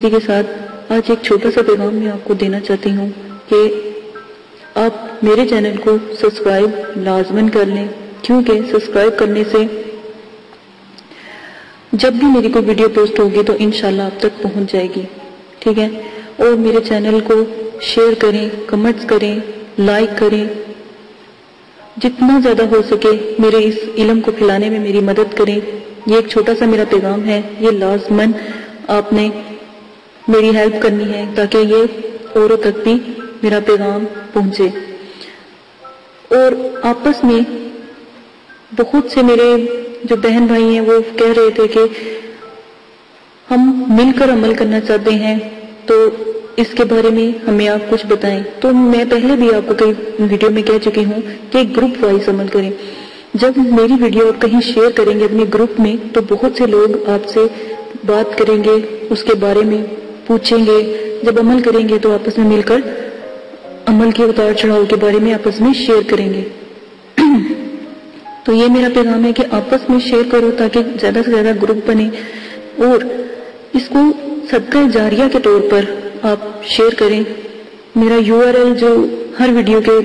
اسی کے ساتھ آج ایک چھوٹا سا پیغام میں آپ کو دینا چاہتی ہوں کہ آپ میرے چینل کو سبسکرائب لازماً کر لیں، کیونکہ سبسکرائب کرنے سے جب بھی میری کوئی ویڈیو پوسٹ ہوگی تو انشاءاللہ آپ تک پہنچ جائے گی، ٹھیک ہے؟ اور میرے چینل کو شیئر کریں، کمنٹس کریں، لائک کریں، جتنا زیادہ ہو سکے میرے اس علم کو پھیلانے میں میری مدد کریں۔ یہ ایک چھوٹا سا میرا پیغام ہے، یہ لازماً آپ نے میری ہیلپ کرنی ہے تاکہ یہ اوروں تک بھی میرا پیغام پہنچے۔ اور آپس میں بہت سے میرے جو بہن بھائی ہیں وہ کہہ رہے تھے کہ ہم مل کر عمل کرنا چاہتے ہیں، تو اس کے بارے میں ہمیں آپ کچھ بتائیں۔ تو میں پہلے بھی آپ کو کئی ویڈیو میں کہہ چکی ہوں کہ گروپ وائز عمل کریں۔ جب میری ویڈیو آپ کہیں شیئر کریں گے اپنے گروپ میں تو بہت سے لوگ آپ سے بات کریں گے، اس کے بارے میں پوچھیں گے۔ جب عمل کریں گے تو آپس میں مل کر عمل کے اتار چڑھاؤ کے بارے میں آپس میں شیئر کریں گے۔ تو یہ میرا پیغام ہے کہ آپس میں شیئر کرو تاکہ زیادہ سے زیادہ گروپ بنے، اور اس کو صدقہ جاریہ کے طور پر آپ شیئر کریں۔ میرا URL جو ہر ویڈیو کے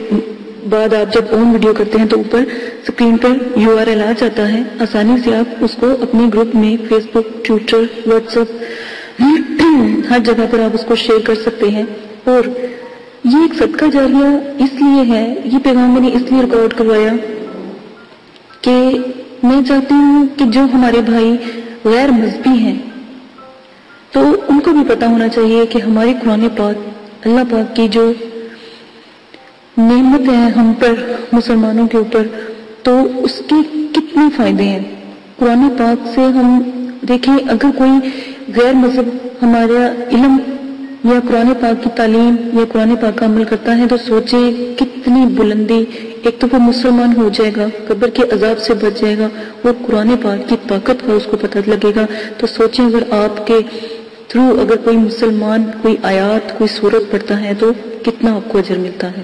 بعد آپ جب آن ویڈیو کرتے ہیں تو اوپر اسکرین پر URL آ جاتا ہے، آسانی سے آپ اس کو اپنے گروپ میں فیس بک، ٹویٹر، واٹس ایپ ہر جگہ پر آپ اس کو شیئر کر سکتے ہیں۔ اور یہ ایک صدقہ جاریہ اس لیے ہے، یہ پیغام میں نے اس لیے ریکارڈ کروایا کہ میں چاہتی ہوں کہ جو ہمارے بھائی غیر مذہبی ہیں تو ان کو بھی پتہ ہونا چاہیے کہ ہماری قرآن پاک، اللہ پاک کی جو نعمت ہے ہم پر، مسلمانوں کے اوپر، تو اس کے کتنے فائدے ہیں۔ قرآن پاک سے ہم دیکھیں، اگر کوئی غیر مذہب ہمارا علم یا قرآن پاک کی تعلیم یا قرآن پاک کا عمل کرتا ہے تو سوچے کتنی بلندی، ایک تو وہ مسلمان ہو جائے گا، قبر کے عذاب سے بچ جائے گا، اور قرآن پاک کی طاقت کا اس کو پتہ لگے گا۔ تو سوچیں اگر آپ کے تھرو اگر کوئی مسلمان کوئی آیات، کوئی سورت پڑھتا ہے تو کتنا آپ کو اجر ملتا ہے۔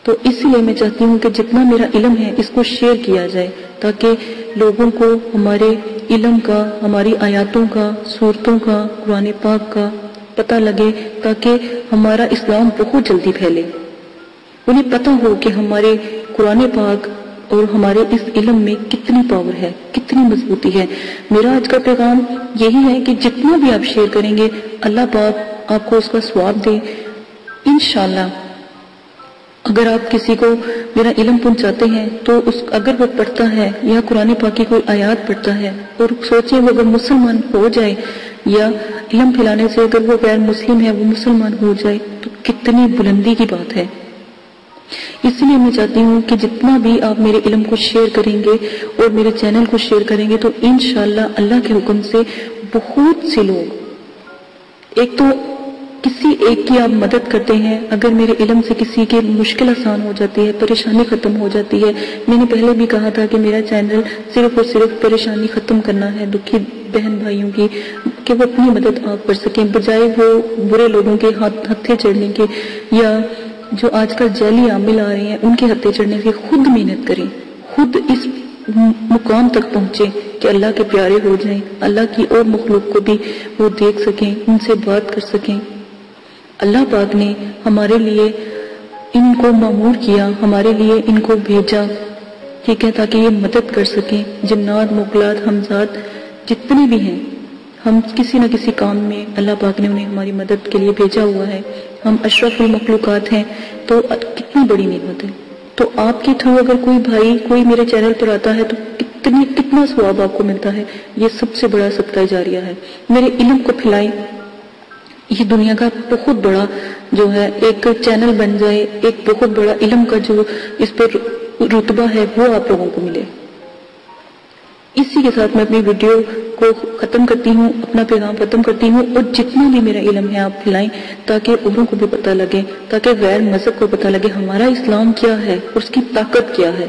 تو اسی لیے میں چاہتی ہوں کہ جتنا میرا علم ہے اس کو شیئر کیا جائے تاکہ لوگوں کو ہمارے علم کا، ہماری آیاتوں کا، سورتوں کا، قرآن پاک کا پتہ لگے، تاکہ ہمارا اسلام بہت جلدی پھیلے، انہیں پتہ ہو کہ ہمارے قرآن پاک اور ہمارے اس علم میں کتنی پاور ہے، کتنی مضبوطی ہے۔ میرا آج کا پیغام یہی ہے کہ جتنا بھی آپ شیئر کریں گے اللہ پاک آپ کو اس کا ثواب دے انشاءاللہ۔ اگر آپ کسی کو میرا علم پہنچاتے ہیں تو اگر وہ پڑھتا ہے یا قرآن پاک کی کوئی آیات پڑھتا ہے اور سوچیں وہ اگر مسلمان ہو جائے، یا علم پھیلانے سے اگر وہ غیر مسلم ہے وہ مسلمان ہو جائے تو کتنی بلندی کی بات ہے۔ اس لیے میں چاہتی ہوں کہ جتنا بھی آپ میرے علم کو شیئر کریں گے اور میرے چینل کو شیئر کریں گے تو انشاءاللہ اللہ کے حکم سے بہت سے لوگ، ایک تو کسی ایک کی آپ مدد کرتے ہیں، اگر میرے علم سے کسی کی مشکل آسان ہو جاتی ہے، پریشانی ختم ہو جاتی ہے۔ میں نے پہلے بھی کہا تھا کہ میرا چینل صرف اور صرف پریشانی ختم کرنا ہے دکھی بہن بھائیوں کی، کہ وہ اپنی مدد آپ کر سکیں، بجائے وہ برے لوگوں کے ہتھے چڑھنے کے یا جو آج کل جعلی عامل آ رہے ہیں ان کے ہتھے چڑھنے سے خود محنت کریں، خود اس مقام تک پہنچے کہ اللہ کے پیارے ہو جائیں، اللہ کی اور مخلوق کو بھی وہ دیکھ سکیں، ان سے بات کر سکیں۔ اللہ پاک نے ہمارے لیے ان کو مامور کیا، ہمارے لیے ان کو بھیجا، ٹھیک ہے، تاکہ یہ مدد کر سکیں۔ جنات، مغلات، ہمزات جتنے بھی ہیں، ہم کسی نہ کسی کام میں اللہ پاک نے انہیں ہماری مدد کے لیے بھیجا ہوا ہے۔ ہم اشرف المخلوقات ہیں، تو کتنی بڑی نعمت ہے۔ تو آپ کے تھرو اگر کوئی بھائی کوئی میرے چینل پر آتا ہے تو کتنا ثواب آپ کو ملتا ہے۔ یہ سب سے بڑا صدقہ جاریہ ہے۔ میرے علم کو پھیلائیں، یہ دنیا کا بہت بڑا جو ہے ایک چینل بن جائے، ایک بہت بڑا علم کا جو اس پر رتبہ ہے وہ آپ لوگوں کو ملے۔ اسی کے ساتھ میں اپنی ویڈیو کو ختم کرتی ہوں، اپنا پیغام ختم کرتی ہوں، اور جتنا بھی میرا علم ہے آپ پھیلائیں تاکہ اوروں کو بھی پتہ لگے، تاکہ غیر مذہب کو پتہ لگے ہمارا اسلام کیا ہے اور اس کی طاقت کیا ہے۔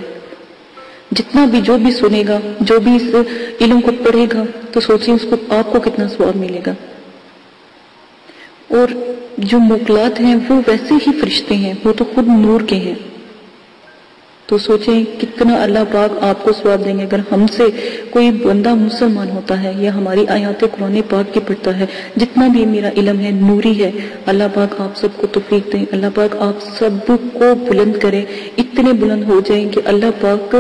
جتنا بھی جو بھی سنے گا، جو بھی اس علم کو پڑھے گا تو سوچیں اس کو آپ کو کتنا ثواب ملے گا۔ اور جو مغلات ہیں وہ ویسے ہی فرشتے ہیں، وہ تو خود نور کے ہیں۔ تو سوچیں کتنا اللہ پاک آپ کو ثواب دیں گے اگر ہم سے کوئی بندہ مسلمان ہوتا ہے یا ہماری آیات قرآن پاک کی پڑھتا ہے. جتنا بھی میرا علم ہے نوری ہے. اللہ پاک آپ سب کو توفیق دیں. اللہ پاک آپ سب کو بلند کرے, اتنے بلند ہو جائیں کہ اللہ پاک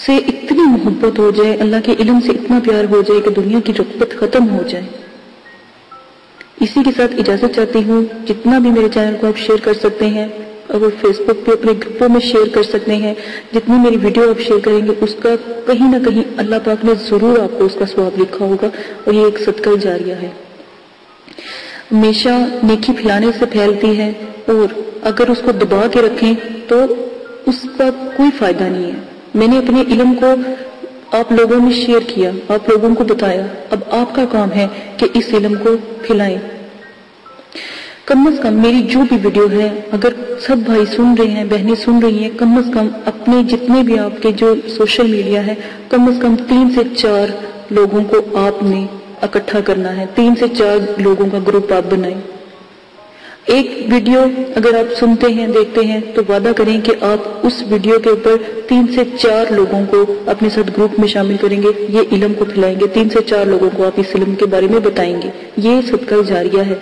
سے اتنی محبت ہو جائے, اللہ کے علم سے اتنا پیار ہو جائے کہ دنیا کی رغبت ختم ہو جائے. اسی کے ساتھ اجازت چاہتی ہوں. جتنا بھی میرے چینل کو آپ شیئر کر سکتے ہیں اور فیس بک پہ اپنے گروپوں میں شیئر کر سکتے ہیں. جتنی میری ویڈیو آپ شیئر کریں گے اس کا کہیں نہ کہیں اللہ پاک نے ضرور آپ کو اس کا ثواب لکھا ہوگا, اور یہ ایک صدقہ جاریہ ہے. ہمیشہ نیکی پھیلانے سے پھیلتی ہے, اور اگر اس کو دبا کے رکھیں تو اس کا کوئی فائدہ نہیں ہے. میں نے اپنے علم کو آپ لوگوں میں شیئر کیا, آپ لوگوں کو بتایا. اب آپ کا کام ہے کہ اس علم کو پھیلائیں. کم از کم میری جو بھی ویڈیو ہے اگر سب بھائی سن رہے ہیں, بہنیں سن رہی ہیں, کم از کم اپنے جتنے بھی آپ کے جو سوشل میڈیا ہے کم از کم 3 سے 4 لوگوں کو آپ نے اکٹھا کرنا ہے. 3 سے 4 لوگوں کا گروپ آپ بنائیں. ایک ویڈیو اگر آپ سنتے ہیں دیکھتے ہیں تو وعدہ کریں کہ آپ اس ویڈیو کے اوپر 3 سے 4 لوگوں کو اپنے ساتھ گروپ میں شامل کریں گے, یہ علم کو پھیلائیں گے. 3 سے 4 لوگوں کو آپ اس علم کے بارے میں بتائیں گے. یہ صدقہ جاریہ ہے.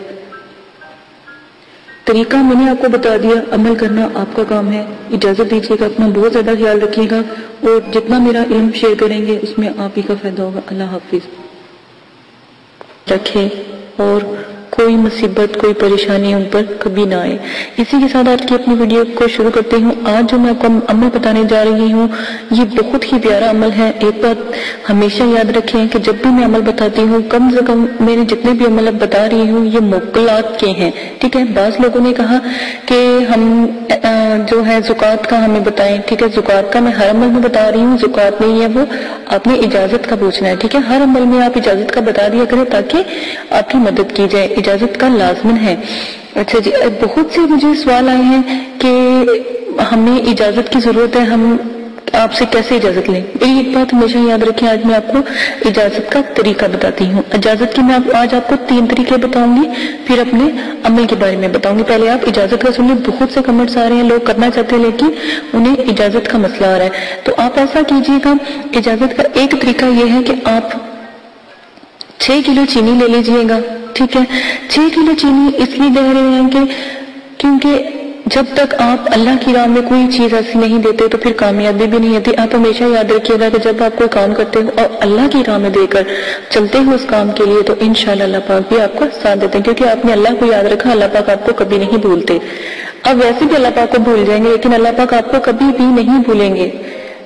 طریقہ میں نے آپ کو بتا دیا, عمل کرنا آپ کا کام ہے. اجازت دیجیے گا, اپنا بہت زیادہ خیال رکھیے گا, اور جتنا میرا علم شیئر کریں گے اس میں آپ ہی کا فائدہ ہوگا. اللہ حافظ. رکھے اور کوئی مصیبت کوئی پریشانی ان پر کبھی نہ آئے. اسی کے ساتھ آج کی اپنی ویڈیو کو شروع کرتے ہوں. آج جو میں آپ کو عمل بتانے جا رہی ہوں یہ بہت ہی پیارا عمل ہے. ایک بات ہمیشہ یاد رکھیں کہ جب بھی میں عمل بتاتی ہوں کم سے کم میرے جتنے بھی عمل بتا رہی ہوں یہ موکلات کے ہیں, ٹھیک ہے. بعض لوگوں نے کہا کہ ہم جو ہے زکوٰۃ کا ہمیں بتائیں, ٹھیک ہے. زکوٰۃ کا میں ہر عمل میں بتا رہی ہوں, زکوٰۃ نہیں ہے وہ, آپ نے اجازت کا پوچھنا ہے, ٹھیک ہے. ہر عمل میں آپ اجازت کا بتا دیا کریں تاکہ آپ کی مدد کی جائے. اجازت کا لازمن ہے. اچھا جی, بہت سے مجھے سوال آئے ہیں کہ ہمیں اجازت کی ضرورت ہے, ہم آپ سے کیسے اجازت لیں. میری ایک بات ہمیشہ یاد رکھیں, آج میں آپ کو اجازت کا طریقہ بتاتی ہوں. اجازت کی میں آج آپ کو 3 طریقے بتاؤں گی, پھر اپنے عمل کے بارے میں بتاؤں گی. پہلے آپ اجازت کا سنیے. بہت سے کمنٹس آ رہے ہیں, لوگ کرنا چاہتے ہیں لیکن انہیں اجازت کا مسئلہ آ رہا ہے. تو آپ ایسا کیجیے گا, اجازت کا ایک طریقہ یہ ہے کہ آپ 6 کلو چینی لے لیجئے گا, ٹھیک ہے. 6 کلو چینی اس لیے دے رہے ہیں کہ کیونکہ جب تک آپ اللہ کی راہ میں کوئی چیز ایسی نہیں دیتے تو پھر کامیابی بھی نہیں ہوتی. آپ ہمیشہ یاد رکھیے گا کہ جب آپ کوئی کام کرتے ہو اور اللہ کی راہ میں دے کر چلتے ہو اس کام کے لیے تو انشاءاللہ اللہ پاک بھی آپ کو ساتھ دیتے ہیں, کیونکہ آپ نے اللہ کو یاد رکھا. اللہ پاک آپ کو کبھی نہیں بھولتے. اب ویسے بھی اللہ پاک کو بھول جائیں گے لیکن اللہ پاک آپ کو کبھی بھی نہیں بھولیں گے.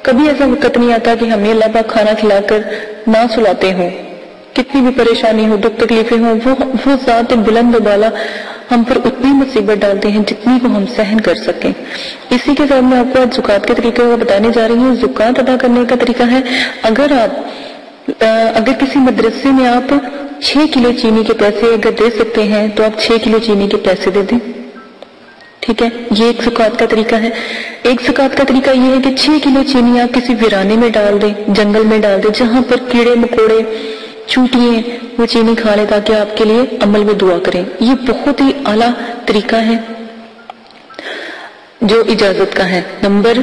کبھی ایسا وقت نہیں آتا کہ ہمیں اللہ پاک کھانا کھلا کر نہ سلاتے ہوں. کتنی بھی پریشانی ہو, دکھ تکلیفیں ہوں, وہ ذات بلند و بالا ہم پر اتنی مصیبت ڈالتے ہیں جتنی کو ہم سہن کر سکیں. اسی کے ساتھ میں آپ کو آج زکوٰۃ کے طریقے کو بتانے جا رہی ہوں. زکوٰۃ ادا کرنے کا طریقہ ہے, اگر کسی مدرسے میں آپ 6 کلو چینی کے پیسے اگر دے سکتے ہیں تو آپ 6 کلو چینی کے پیسے دے دیں, ٹھیک ہے. یہ ایک زکوٰۃ کا طریقہ ہے. ایک زکوٰۃ کا طریقہ یہ ہے کہ 6 کلو چینی آپ کسی ویرانے میں ڈال دیں, جنگل میں ڈال دیں, جہاں پر کیڑے مکوڑے چوٹیے وہ چینی کھا لیں تاکہ آپ کے لیے عمل میں دعا کریں. یہ بہت ہی اعلیٰ طریقہ ہے جو اجازت کا ہے. نمبر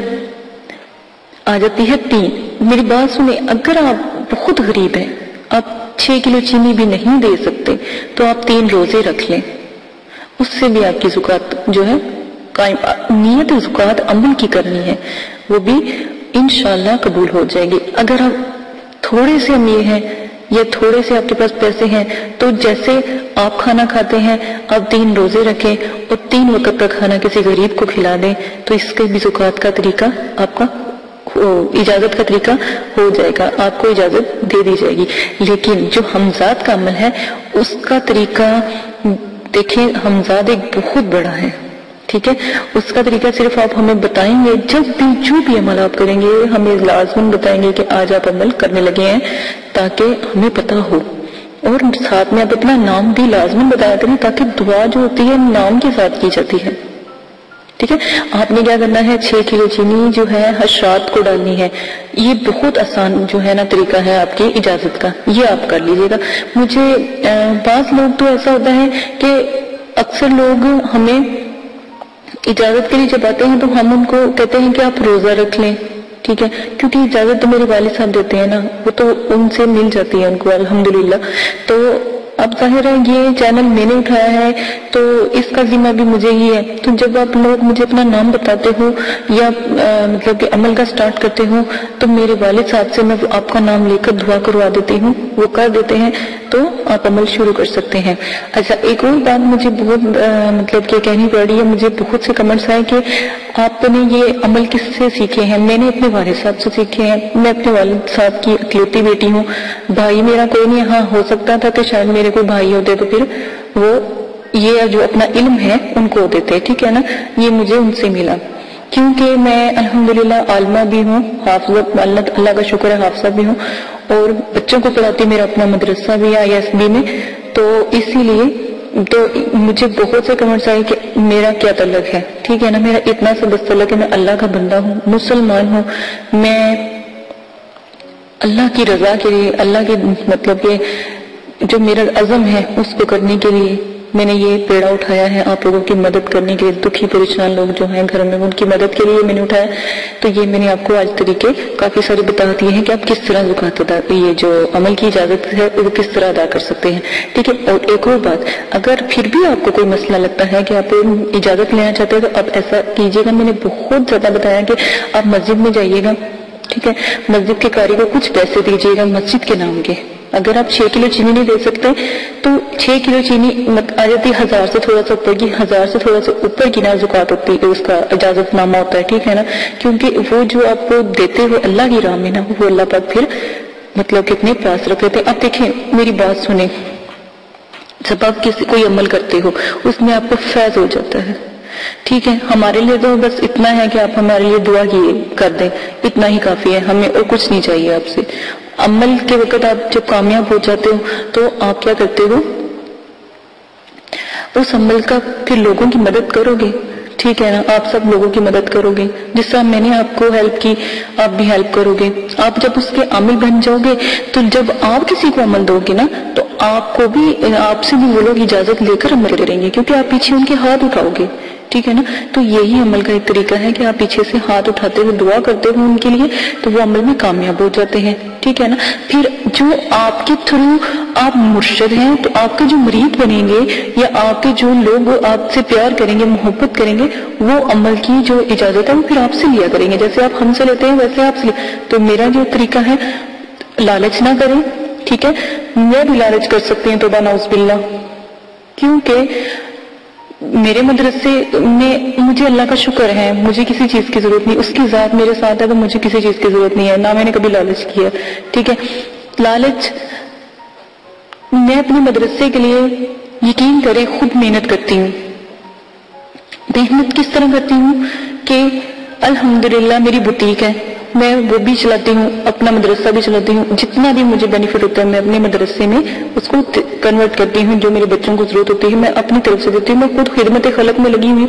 آ جاتی ہے 3. میری بات سنیں, اگر آپ بہت غریب ہیں, آپ 6 کلو چینی بھی نہیں دے سکتے تو آپ 3 روزے رکھ لیں, اس سے بھی آپ کی زکوٰۃ جو ہے قائم. نیت زکوٰۃ عمل کی کرنی ہے, وہ بھی انشاءاللہ قبول ہو جائے گی. اگر آپ تھوڑے سے امیر ہیں یا تھوڑے سے آپ کے پاس پیسے ہیں تو جیسے آپ کھانا کھاتے ہیں آپ 3 روزے رکھیں اور 3 وقت کا کھانا کسی غریب کو کھلا دیں تو اس کے بھی زکوٰۃ کا طریقہ آپ کا اجازت کا طریقہ ہو جائے گا, آپ کو اجازت دے دی جائے گی. لیکن جو حمزات کا عمل ہے اس کا طریقہ دیکھیں, حمزات ایک بہت بڑا ہے, ٹھیک ہے. اس کا طریقہ صرف آپ ہمیں بتائیں گے, جب بھی جو بھی عمل آپ کریں گے ہمیں لازماً بتائیں گے کہ آج آپ عمل کرنے لگے ہیں تاکہ ہمیں پتہ ہو, اور ساتھ میں آپ اپنا نام بھی لازماً بتایا کریں تاکہ دعا جو ہوتی ہے نام کے ساتھ کی جاتی ہے, ٹھیک ہے. آپ نے کیا کرنا ہے, 6 کلو چینی جو ہے حشرات کو ڈالنی ہے. یہ بہت آسان جو ہے نا طریقہ ہے آپ کی اجازت کا, یہ آپ کر لیجئے گا. مجھے بعض لوگ تو ایسا ہوتا ہے کہ اکثر لوگ ہمیں اجازت کے لیے جب آتے ہیں تو ہم ان کو کہتے ہیں کہ آپ روزہ رکھ لیں، ٹھیک ہے، کیونکہ اجازت تو میرے والد صاحب دیتے ہیں نا، وہ تو ان سے مل جاتی ہے ان کو الحمدللہ۔ تو اب ظاہر ہے یہ چینل میں نے اٹھایا ہے تو اس کا ذمہ بھی مجھے ہی ہے، تو جب آپ لوگ مجھے اپنا نام بتاتے ہو یا مطلب کہ عمل کا سٹارٹ کرتے ہو تو میرے والد صاحب سے میں آپ کا نام لے کر دعا کروا دیتی ہوں، وہ کر دیتے ہیں تو آپ عمل شروع کر سکتے ہیں۔ اچھا، ایک اور بات مجھے بہت مطلب کہ کہنی پڑ رہی ہے، مجھے بہت سے کمنٹس آئے کہ آپ نے یہ عمل کس سے سیکھے ہیں؟ میں نے اپنے والد صاحب سے سیکھے ہیں، میں اپنے والد صاحب کی اکلوتی بیٹی ہوں، بھائی میرا کوئی نہیں، ہاں ہو سکتا تھا کہ شاید میرے کوئی بھائی ہوتے تو پھر وہ یہ جو اپنا علم ہے ان کو دیتے، ٹھیک ہے نا، یہ مجھے ان سے ملا، کیونکہ میں الحمدللہ عالمہ بھی ہوں، حافظہ، اللہ کا شکر ہے حافظہ بھی ہوں، اور بچوں کو پڑھاتی، میرا اپنا مدرسہ بھی ہے ISB میں، تو اسی لیے تو مجھے بہت سے کمنٹس آئے کہ میرا کیا تعلق ہے، ٹھیک ہے نا، میرا اتنا سا بس تعلق ہے، میں اللہ کا بندہ ہوں، مسلمان ہوں، میں اللہ کی رضا کے لیے، اللہ کے مطلب کہ جو میرا عزم ہے اس کو کرنے کے لیے میں نے یہ پیڑا اٹھایا ہے، آپ لوگوں کی مدد کرنے کے لیے، دکھی پریشان لوگ جو ہیں گھر میں ان کی مدد کے لیے میں نے اٹھایا، تو یہ میں نے آپ کو آج طریقے کافی سارے بتا دیے ہیں کہ آپ کس طرح زکوٰۃ ادا، یہ جو عمل کی اجازت ہے وہ کس طرح ادا کر سکتے ہیں، ٹھیک ہے۔ اور ایک اور بات، اگر پھر بھی آپ کو کوئی مسئلہ لگتا ہے کہ آپ اجازت لینا چاہتے ہیں تو آپ ایسا کیجیے گا، میں نے بہت زیادہ بتایا کہ آپ مسجد میں جائیے گا، ٹھیک ہے، مسجد کے قاری کو کچھ پیسے دیجیے گا مسجد کے نام کے، اگر آپ 6 کلو چینی نہیں دے سکتے تو 6 کلو چینی آ جاتی 1000 سے تھوڑا سا اوپر کی، 1000 سے تھوڑا سا اوپر کی نا زکوٰۃ ہوتی ہے، اس کا اجازت نامہ ہوتا ہے، ٹھیک ہے نا، کیونکہ وہ جو آپ کو دیتے ہو اللہ کی راہ میں نا، وہ اللہ پاک پھر مطلب کہ اپنے پاس رکھ لیتے ہیں۔ اب دیکھیں میری بات سنیں، جب آپ کوئی عمل کرتے ہو اس میں آپ کو فیض ہو جاتا ہے، ٹھیک ہے، ہمارے لیے تو بس اتنا ہے کہ آپ ہمارے لیے دعا کر دیں، اتنا ہی کافی ہے، ہمیں اور کچھ نہیں چاہیے آپ سے۔ عمل کے وقت آپ جب کامیاب ہو جاتے ہو تو آپ کیا کرتے ہو، اس عمل کا پھر لوگوں کی مدد کرو گے، ٹھیک ہے نا، آپ سب لوگوں کی مدد کرو گے، جس طرح میں نے آپ کو ہیلپ کی آپ بھی ہیلپ کرو گے، آپ جب اس کے عامل بن جاؤ گے تو جب آپ کسی کو عمل دو گے نا تو آپ کو بھی، آپ سے بھی وہ لوگ اجازت لے کر عمل کریں گے، کیونکہ آپ پیچھے ان کے ہاتھ اٹھاؤ گے، ٹھیک ہے نا۔ تو یہی عمل کا ایک طریقہ ہے کہ آپ پیچھے سے ہاتھ اٹھاتے ہوئے دعا کرتے ہو ان کے لیے تو وہ عمل میں کامیاب ہو جاتے ہیں، ٹھیک ہے نا۔ پھر جو آپ کے تھرو آپ مرشد ہیں تو آپ کے جو مرید بنیں گے یا آپ کے جو لوگ آپ سے پیار کریں گے، محبت کریں گے، وہ عمل کی جو اجازت ہے وہ پھر آپ سے لیا کریں گے، جیسے آپ ہم سے لیتے ہیں ویسے آپ سے لیا۔ تو میرا جو طریقہ ہے، لالچ نہ کریں، ٹھیک ہے، میں بھی لالچ کر سکتے ہیں توبہ نعوذ باللہ، کیونکہ میرے مدرسے میں مجھے اللہ کا شکر ہے، مجھے کسی چیز کی ضرورت نہیں، اس کی ذات میرے ساتھ ہے تو مجھے کسی چیز کی ضرورت نہیں ہے، نہ میں نے کبھی لالچ کیا، ٹھیک ہے۔ لالچ، میں اپنے مدرسے کے لیے یقین کریں خود محنت کرتی ہوں، محنت کس طرح کرتی ہوں کہ الحمدللہ میری بوتیک ہے، میں وہ بھی چلاتی ہوں، اپنا مدرسہ بھی چلاتی ہوں، جتنا بھی مجھے بینیفٹ ہوتا ہے میں اپنے مدرسے میں اس کو کنورٹ کرتی ہوں، جو میرے بچوں کو ضرورت ہوتی ہے میں اپنی طرف سے دیتی ہوں، میں خود خدمت خلق میں لگی ہوئی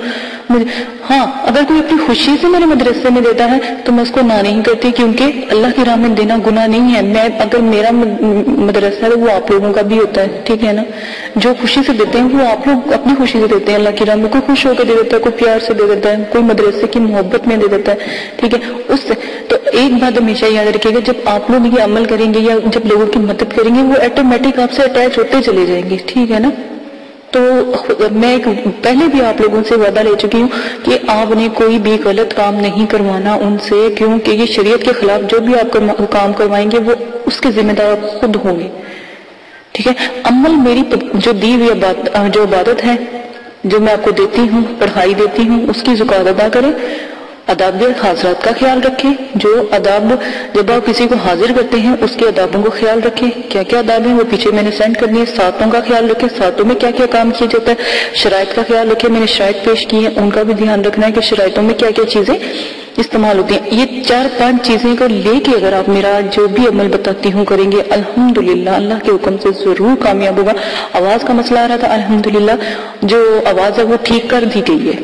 ہوں۔ ہاں، اگر کوئی اپنی خوشی سے میرے مدرسے میں دیتا ہے تو میں اس کو نہ نہیں کرتی، کیونکہ اللہ کی راہ میں دینا گناہ نہیں ہے، میں اگر میرا مدرسہ ہے وہ آپ لوگوں کا بھی ہوتا ہے، ٹھیک ہے نا، جو خوشی سے دیتے ہیں وہ آپ لوگ اپنی خوشی سے دیتے ہیں اللہ کی راہ میں، کوئی خوش ہو کے دے دیتا ہے، کوئی پیار سے دے دیتا ہے، کوئی مدرسے کی محبت میں دے دیتا ہے، ٹھیک ہے۔ اس سے تو ایک بات ہمیشہ یاد رکھیے گا، جب آپ لوگ یہ عمل کریں گے یا جب لوگوں کی مدد کریں گے وہ آٹومیٹک آپ سے اٹیچ ہوتے چلے جائیں گے، ٹھیک ہے نا۔ تو میں پہلے بھی آپ لوگوں سے وعدہ لے چکی ہوں کہ آپ نے کوئی بھی غلط کام نہیں کروانا ان سے، کیونکہ یہ شریعت کے خلاف جو بھی آپ کام کروائیں گے وہ اس کے ذمہ دار آپ خود ہوں گے، ٹھیک ہے۔ عمل میری جو دی ہوئی جو عبادت ہے، جو میں آپ کو دیتی ہوں، پڑھائی دیتی ہوں، اس کی زکوٰۃ ادا کریں، آداب حاضرات کا خیال رکھیں، جو آداب جب آپ کسی کو حاضر کرتے ہیں اس کے آدابوں کو خیال رکھیں، کیا کیا آداب ہیں وہ پیچھے میں نے سینڈ کرنی ہے، ساتوں کا خیال رکھیں، ساتوں میں کیا کیا کام کیا جاتا ہے، شرائط کا خیال رکھیں، میں نے شرائط پیش کی ہیں ان کا بھی دھیان رکھنا ہے کہ شرائطوں میں کیا کیا چیزیں استعمال ہوتی ہیں۔ یہ 4-5 چیزیں کو لے کے اگر آپ میرا جو بھی عمل بتاتی ہوں کریں گے، الحمدللہ اللہ کے حکم سے ضرور کامیاب ہوگا۔ آواز کا مسئلہ آ رہا تھا، الحمدللہ جو آواز ہے وہ ٹھیک کر دی گئی ہے،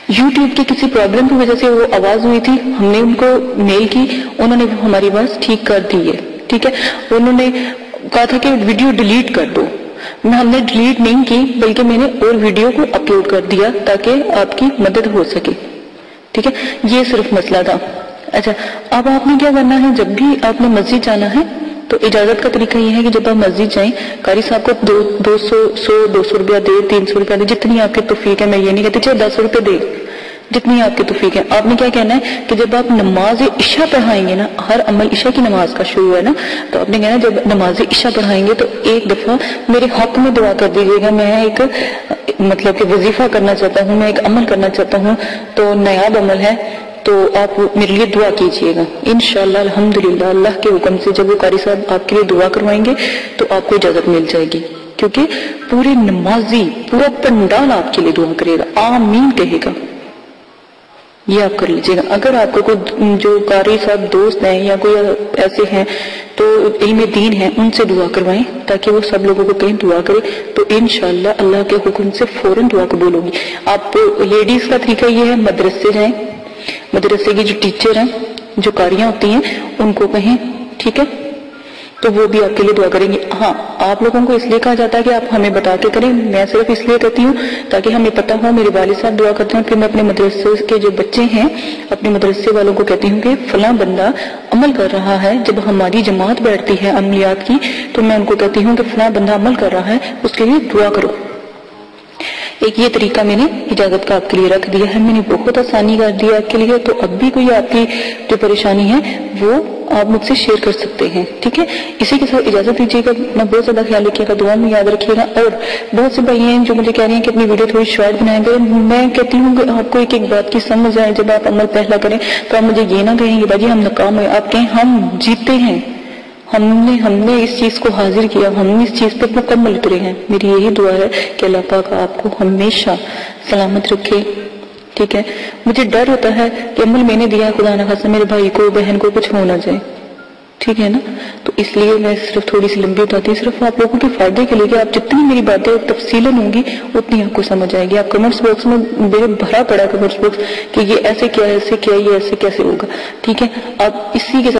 یوٹیوب کی کسی پرابلم کی وجہ سے وہ آواز ہوئی تھی، ہم نے ان کو میل کی، انہوں نے ہماری آواز ٹھیک کر دی ہے، ٹھیک ہے۔ انہوں نے کہا تھا کہ ویڈیو ڈیلیٹ کر دو، ہم نے ڈیلیٹ نہیں کی بلکہ میں نے اور ویڈیو کو اپلوڈ کر دیا تاکہ آپ کی مدد ہو سکے. ٹھیک ہے، یہ صرف مسئلہ تھا. اچھا، اب آپ نے کیا کرنا ہے، جب بھی آپ نے مسجد جانا ہے تو اجازت کا طریقہ یہ ہے کہ جب آپ مسجد جائیں، قاری صاحب کو 200 روپیہ دے، 300 روپیہ دے، جتنی آپ کی توفیق ہے. میں یہ نہیں کہتی چاہے 10 روپے دے، جتنی آپ کی توفیق ہے. آپ نے کیا کہنا ہے کہ جب آپ نماز عشاء پڑھائیں گے نا، ہر عمل عشاء کی نماز کا شروع ہے نا، تو آپ نے کہنا جب نماز عشاء پڑھائیں گے تو ایک دفعہ میرے حق میں دعا کر دیجیے گا. میں ایک مطلب کہ وظیفہ کرنا چاہتا ہوں، میں ایک عمل کرنا چاہتا ہوں، تو نیاب عمل ہے، تو آپ میرے لیے دعا کیجئے گا. انشاءاللہ الحمدللہ اللہ کے حکم سے جب وہ قاری صاحب آپ کے لیے دعا کروائیں گے تو آپ کو اجازت مل جائے گی، کیونکہ پورے نمازی پورا پنڈال آپ کے لیے دعا کرے گا، آمین کہے گا. یہ آپ کر لیجئے گا. اگر آپ کو کوئی جو قاری صاحب دوست ہیں یا کوئی ایسے ہیں تو علم دین ہیں، ان سے دعا کروائیں تاکہ وہ سب لوگوں کو کہیں دعا کرے، تو انشاءاللہ اللہ کے حکم سے فوراً دعا قبول ہوگی. آپ لیڈیز کا طریقہ یہ ہے، مدرسے جائیں، مدرسے کی جو ٹیچر ہیں، جو قاریاں ہوتی ہیں، ان کو کہیں، ٹھیک ہے، تو وہ بھی آپ کے لیے دعا کریں گے. ہاں، آپ لوگوں کو اس لیے کہا جاتا ہے کہ آپ ہمیں بتا کے کریں، میں صرف اس لیے کہتی ہوں تاکہ ہمیں پتہ ہو. میرے والد صاحب دعا کرتے ہیں، پھر میں اپنے مدرسے کے جو بچے ہیں، اپنے مدرسے والوں کو کہتی ہوں کہ فلاں بندہ عمل کر رہا ہے. جب ہماری جماعت بیٹھتی ہے عملیات کی تو میں ان کو کہتی ہوں کہ فلاں بندہ عمل کر رہا ہے، اس کے لیے دعا کرو. ایک یہ طریقہ میں نے اجازت کا آپ کے لیے رکھ دیا ہے، میں نے بہت آسانی کر دیا آپ کے لیے. تو اب بھی کوئی آپ کی جو پریشانی ہے وہ آپ مجھ سے شیئر کر سکتے ہیں. ٹھیک ہے، اسی کے ساتھ اجازت دیجیے گا. میں بہت زیادہ خیال رکھیے گا، دعا میں یاد رکھیے گا. اور بہت سے بھائی ہیں جو مجھے کہہ رہے ہیں کہ اپنی ویڈیو تھوڑی شارٹ بنائیں گے. میں کہتی ہوں کہ آپ کو ایک ایک بات کی سمجھ آئے. جب آپ عمل پہلا کریں تو آپ مجھے یہ نہ کہیں کہ باجی ہم ناکام ہوئے، آپ کہیں ہم جیتے ہیں، ہم نے اس چیز کو حاضر کیا، ہم نے اس چیز پہ مکمل اترے ہیں. میری یہی دعا ہے کہ اللہ پاک آپ کو ہمیشہ سلامت رکھے. ٹھیک ہے، مجھے ڈر ہوتا ہے کہ عمل میں نے دیا، خدا نہ خاصہ میرے بھائی کو بہن کو کچھ ہو نہ جائے. ٹھیک ہے نا، تو اس لیے میں صرف تھوڑی سی لمبی بتاتی ہوں، صرف آپ لوگوں کے فائدے کے لیے کہ آپ جتنی میری باتیں تفصیلاً ہوں گی اتنی آپ کو سمجھ آئے گی. آپ کمنٹس باکس میں میرے بھرا پڑا کمنٹس باکس کہ یہ ایسے کیا، ایسے کیا، یہ ایسے کیسے ہوگا. ٹھیک ہے، آپ اسی کے